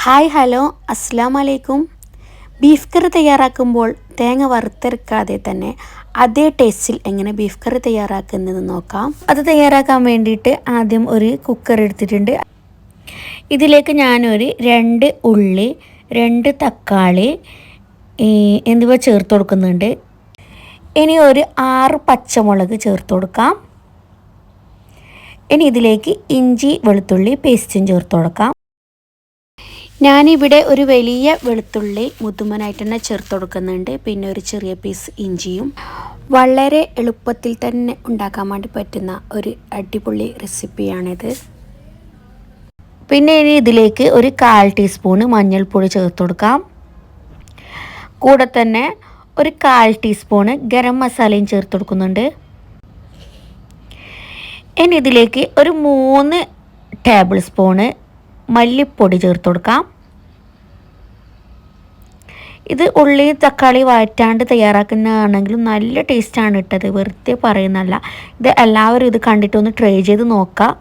Hi hello അസ്സലാമു അലൈക്കും. Beef കറി തയ്യാറാക്കുമ്പോൾ തേങ്ങ വറുത്തെടുക്കാതെ തന്നെ അതേ ടേസ്റ്റിൽ എങ്ങനെ ബീഫ് കറി തയ്യാറാക്കുന്നത് നോക്കാം. അത് തയ്യാറാക്കാൻ വേണ്ടിയിട്ട് ആദ്യം ഒരു കുക്കർ എടുത്തിട്ടുണ്ട്. ഇതിലേക്ക് ഞാനൊരു 2 ഉള്ളി, 2 തക്കാളി എന്നിവ ചേർത്ത് കൊടുക്കുന്നുണ്ട്. ഇനി ഒരു 6 പച്ചമുളക് ചേർത്ത് കൊടുക്കാം. ഇനി ഇതിലേക്ക് ഇഞ്ചി വെളുത്തുള്ളി പേസ്റ്റും ചേർത്ത് കൊടുക്കാം. ഞാനിവിടെ ഒരു വലിയ വെളുത്തുള്ളി മുതുമനായിട്ട് തന്നെ ചേർത്ത് കൊടുക്കുന്നുണ്ട്. പിന്നെ ഒരു ചെറിയ പീസ് ഇഞ്ചിയും. വളരെ എളുപ്പത്തിൽ തന്നെ ഉണ്ടാക്കാൻ വേണ്ടി പറ്റുന്ന ഒരു അടിപൊളി റെസിപ്പിയാണിത്. പിന്നെ ഇനി ഇതിലേക്ക് ഒരു 1/4 ടീസ്പൂണ് മഞ്ഞൾപ്പൊടി ചേർത്ത് കൊടുക്കാം. കൂടെ തന്നെ ഒരു 1/4 ടീസ്പൂണ് ഗരം മസാലയും ചേർത്ത് കൊടുക്കുന്നുണ്ട്. ഇനി ഇതിലേക്ക് ഒരു 3 ടേബിൾ സ്പൂണ് മല്ലിപ്പൊടി ചേർത്ത് കൊടുക്കാം. ഇത് ഉള്ളി തക്കാളി വഴറ്റാണ്ട് തയ്യാറാക്കുന്നതാണെങ്കിലും നല്ല ടേസ്റ്റാണ് ഇട്ടത്, വെറുതെ പറയുന്നല്ല. ഇത് എല്ലാവരും ഇത് കണ്ടിട്ടൊന്ന് ട്രൈ ചെയ്ത് നോക്കാം.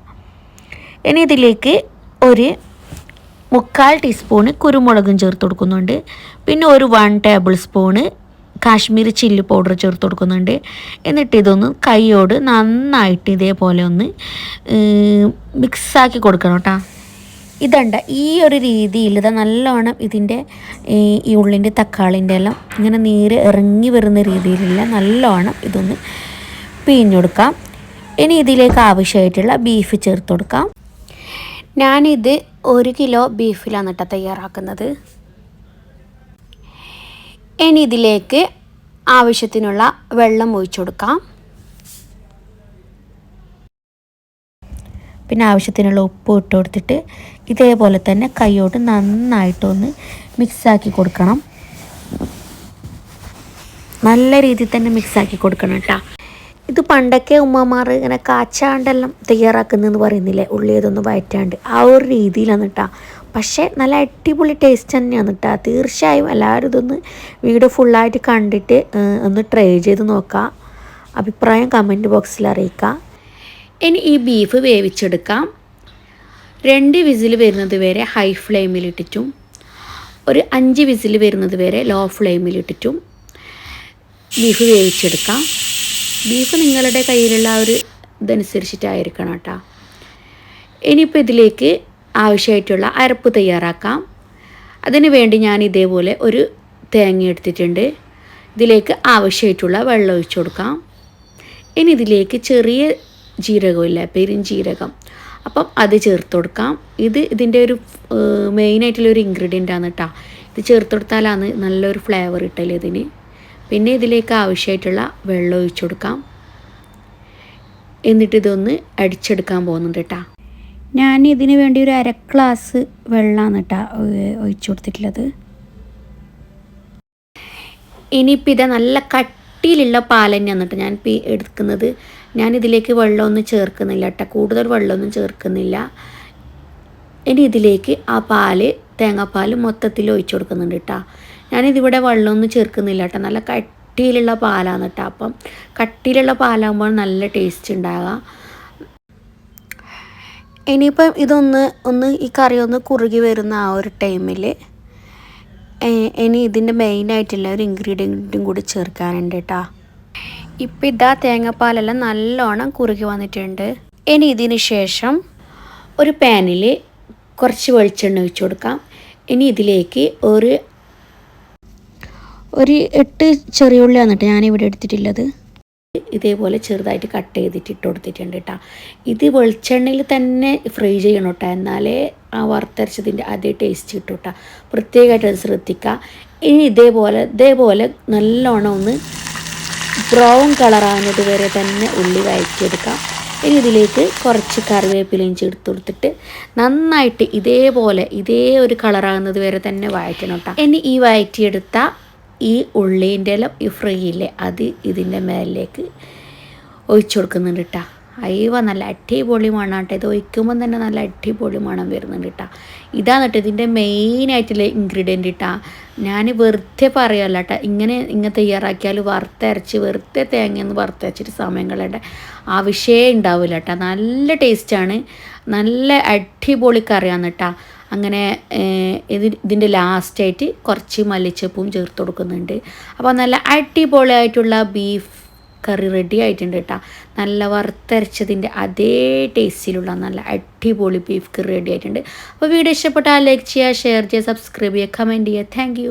ഇനി ഇതിലേക്ക് ഒരു 3/4 ടീസ്പൂണ് കുരുമുളകും ചേർത്ത് കൊടുക്കുന്നുണ്ട്. പിന്നെ ഒരു 1 table spoon Kashmiri chilli powder ചേർത്ത് കൊടുക്കുന്നുണ്ട്. എന്നിട്ട് ഇതൊന്ന് കൈയോട് നന്നായിട്ട് ഇതേപോലെ ഒന്ന് മിക്സാക്കി കൊടുക്കണം കേട്ടോ. ഇതണ്ട ഈ ഒരു രീതിയിൽ ഇത് നല്ലോണം ഇതിൻ്റെ ഈ ഉള്ളിൻ്റെ തക്കാളിൻ്റെ എല്ലാം ഇങ്ങനെ നീര് ഇറങ്ങി വരുന്ന രീതിയിലുള്ള നല്ലോണം ഇതൊന്ന് പിഴിഞ്ഞെടുക്കാം. ഇനി ഇതിലേക്ക് ആവശ്യമായിട്ടുള്ള ബീഫ് ചേർത്ത് കൊടുക്കാം. ഞാനിത് 1 കിലോ ബീഫിലാണ് കേട്ടോ തയ്യാറാക്കുന്നത്. ഇനി ഇതിലേക്ക് ആവശ്യത്തിനുള്ള വെള്ളം ഒഴിച്ചു കൊടുക്കാം. പിന്നെ ആവശ്യത്തിനുള്ള ഉപ്പ് ഇട്ട് കൊടുത്തിട്ട് ഇതേപോലെ തന്നെ കൈയോട് നന്നായിട്ടൊന്ന് മിക്സാക്കി കൊടുക്കണം. നല്ല രീതിയിൽ തന്നെ മിക്സാക്കി കൊടുക്കണം കേട്ടോ. ഇത് പണ്ടൊക്കെ ഉമ്മമാർ ഇങ്ങനെ കാച്ചാണ്ടെല്ലാം തയ്യാറാക്കുന്നതെന്ന് പറയുന്നില്ലേ, ഉള്ളി ഇതൊന്ന് വഴറ്റാണ്ട്, ആ ഒരു രീതിയിലാണ് കേട്ടോ. പക്ഷേ നല്ല അടിപൊളി ടേസ്റ്റ് തന്നെയാണ് കേട്ടോ. തീർച്ചയായും എല്ലാവരും ഇതൊന്ന് വീഡിയോ ഫുള്ളായിട്ട് കണ്ടിട്ട് ഒന്ന് ട്രൈ ചെയ്ത് നോക്കാം. അഭിപ്രായം കമൻറ്റ് ബോക്സിൽ അറിയിക്കാം. ഇനി ഈ ബീഫ് വേവിച്ചെടുക്കാം. 2 വിസിൽ വരുന്നത് വരെ ഹൈ ഫ്ലെയിമിലിട്ടിട്ടും ഒരു 5 വിസിൽ വരുന്നത് വരെ ലോ ഫ്ലെയിമിലിട്ടിട്ടും ബീഫ് വേവിച്ചെടുക്കാം. ബീഫ് നിങ്ങളുടെ കയ്യിലുള്ള ഒരു ഇതനുസരിച്ചിട്ടായിരിക്കണം കേട്ടോ. ഇനിയിപ്പോൾ ഇതിലേക്ക് ആവശ്യമായിട്ടുള്ള അരപ്പ് തയ്യാറാക്കാം. അതിന് വേണ്ടി ഞാൻ ഇതേപോലെ ഒരു തേങ്ങ എടുത്തിട്ടുണ്ട്. ഇതിലേക്ക് ആവശ്യമായിട്ടുള്ള വെള്ളം ഒഴിച്ചു കൊടുക്കാം. ഇനി ഇതിലേക്ക് ചെറിയ ജീരകമില്ല, പെരുംജീരകം, അപ്പം അത് ചേർത്ത് കൊടുക്കാം. ഇതിൻ്റെ ഒരു മെയിനായിട്ടുള്ളൊരു ഇൻഗ്രീഡിയൻ്റാണ് കേട്ടോ. ഇത് ചേർത്ത് കൊടുത്താലാണ് നല്ലൊരു ഫ്ലേവർ കിട്ടല് ഇതിന്. പിന്നെ ഇതിലേക്ക് ആവശ്യമായിട്ടുള്ള വെള്ളം ഒഴിച്ചു കൊടുക്കാം. എന്നിട്ട് ഇതൊന്ന് അടിച്ചെടുക്കാൻ പോകുന്നുണ്ട് കേട്ടോ. ഞാൻ ഇതിന് വേണ്ടി ഒരു 1/2 ഗ്ലാസ് വെള്ളമാണ് കേട്ടോ ഒഴിച്ചു കൊടുത്തിട്ടുള്ളത്. ഇനിയിപ്പോൾ ഇത് നല്ല കട്ടിയിലുള്ള പാൽ തന്നെയാണ് കേട്ടോ ഞാൻ എടുക്കുന്നത്. ഞാനിതിലേക്ക് വെള്ളമൊന്നും ചേർക്കുന്നില്ല കേട്ടോ, കൂടുതൽ വെള്ളമൊന്നും ചേർക്കുന്നില്ല. ഇനി ഇതിലേക്ക് ആ തേങ്ങാപ്പാൽ മൊത്തത്തിൽ ഒഴിച്ചു കൊടുക്കുന്നുണ്ട് കേട്ടോ. ഞാനിതിവിടെ വെള്ളമൊന്നും ചേർക്കുന്നില്ല കേട്ടോ, നല്ല കട്ടിയിലുള്ള പാലാണ് കേട്ടോ. അപ്പം കട്ടിയിലുള്ള പാലാകുമ്പോൾ നല്ല ടേസ്റ്റ് ഉണ്ടാകാം. ഇനിയിപ്പം ഇതൊന്ന് ഈ കറി ഒന്ന് കുറുകി വരുന്ന ആ ഒരു ടൈമിൽ ഇനി ഇതിൻ്റെ മെയിനായിട്ടുള്ള ഒരു ഇൻഗ്രീഡിയൻറ്റും കൂടി ചേർക്കാനുണ്ട് കേട്ടോ. ഇപ്പം ഇതാ തേങ്ങാപ്പാലെല്ലാം നല്ലോണം കുറുകി വന്നിട്ടുണ്ട്. ഇനി ഇതിന് ശേഷം ഒരു പാനിൽ കുറച്ച് വെളിച്ചെണ്ണ ഒഴിച്ചു കൊടുക്കാം. ഇനി ഇതിലേക്ക് ഒരു 8 ചെറിയ ഉള്ളി വന്നിട്ട് ഞാനിവിടെ എടുത്തിട്ടുള്ളത്. ഇതേപോലെ ചെറുതായിട്ട് കട്ട് ചെയ്തിട്ട് ഇട്ട് കൊടുത്തിട്ടുണ്ട് കേട്ടോ. ഇത് വെളിച്ചെണ്ണയിൽ തന്നെ ഫ്രൈ ചെയ്യണം കേട്ടോ, എന്നാലേ ആ വറുത്തരച്ചതിൻ്റെ അതേ ടേസ്റ്റ് കിട്ടും കേട്ടോ. പ്രത്യേകമായിട്ട് അത് ശ്രദ്ധിക്കുക. ഇനി ഇതേപോലെ നല്ലോണം ഒന്ന് ബ്രൗൺ കളറാകുന്നത് വരെ തന്നെ ഉള്ളി വഴറ്റിയെടുക്കാം. ഇനി ഇതിലേക്ക് കുറച്ച് കറിവേപ്പിലയും ചേർത്ത് കൊടുത്തിട്ട് നന്നായിട്ട് ഇതേ ഒരു കളറാകുന്നത് വരെ തന്നെ വഴറ്റണം കേട്ടോ. ഇനി ഈ വഴറ്റിയെടുത്ത ഈ ഉള്ളീൻ്റെ എല്ലാം ഈ ഫ്രൈ ഇല്ലേ, അത് ഇതിൻ്റെ മേലിലേക്ക് ഒഴിച്ചു കൊടുക്കുന്നുണ്ട് കേട്ടോ. നല്ല അടിപൊളി മണം കേട്ടോ. ഇത് ഒഴിക്കുമ്പം തന്നെ നല്ല അടിപൊളി മണം വരുന്നുണ്ട് കേട്ടോ. ഇതാണ് കേട്ടോ ഇതിൻ്റെ മെയിനായിട്ടുള്ള ഇൻഗ്രീഡിയൻറ്റ് കേട്ടോ. ഞാൻ വെറുതെ പറയാമല്ല കേട്ടോ, ഇങ്ങനെ തയ്യാറാക്കിയാൽ വെറുതെ തേങ്ങയൊന്ന് വറുത്തരച്ചിട്ട് സമയം കളയേണ്ട ആവശ്യമേ ഉണ്ടാവില്ല കേട്ടോ. നല്ല ടേസ്റ്റാണ്, നല്ല അടിപൊളി കറിയാണ് കേട്ടോ. അങ്ങനെ ഇതിൻ്റെ ലാസ്റ്റായിട്ട് കുറച്ച് മല്ലിച്ചപ്പും ചേർത്ത് കൊടുക്കുന്നുണ്ട്. അപ്പോൾ നല്ല അടിപൊളിയായിട്ടുള്ള ബീഫ് കറി റെഡി ആയിട്ടുണ്ട് കേട്ടോ. നല്ല വറുത്തരച്ചതിൻ്റെ അതേ ടേസ്റ്റിലുള്ള നല്ല അടിപൊളി ബീഫ് കറി റെഡി ആയിട്ടുണ്ട്. അപ്പോൾ വീഡിയോ ഇഷ്ടപ്പെട്ടാൽ ലൈക്ക് ചെയ്യുക, ഷെയർ ചെയ്യുക, സബ്സ്ക്രൈബ് ചെയ്യുക, കമൻറ്റ് ചെയ്യുക. താങ്ക്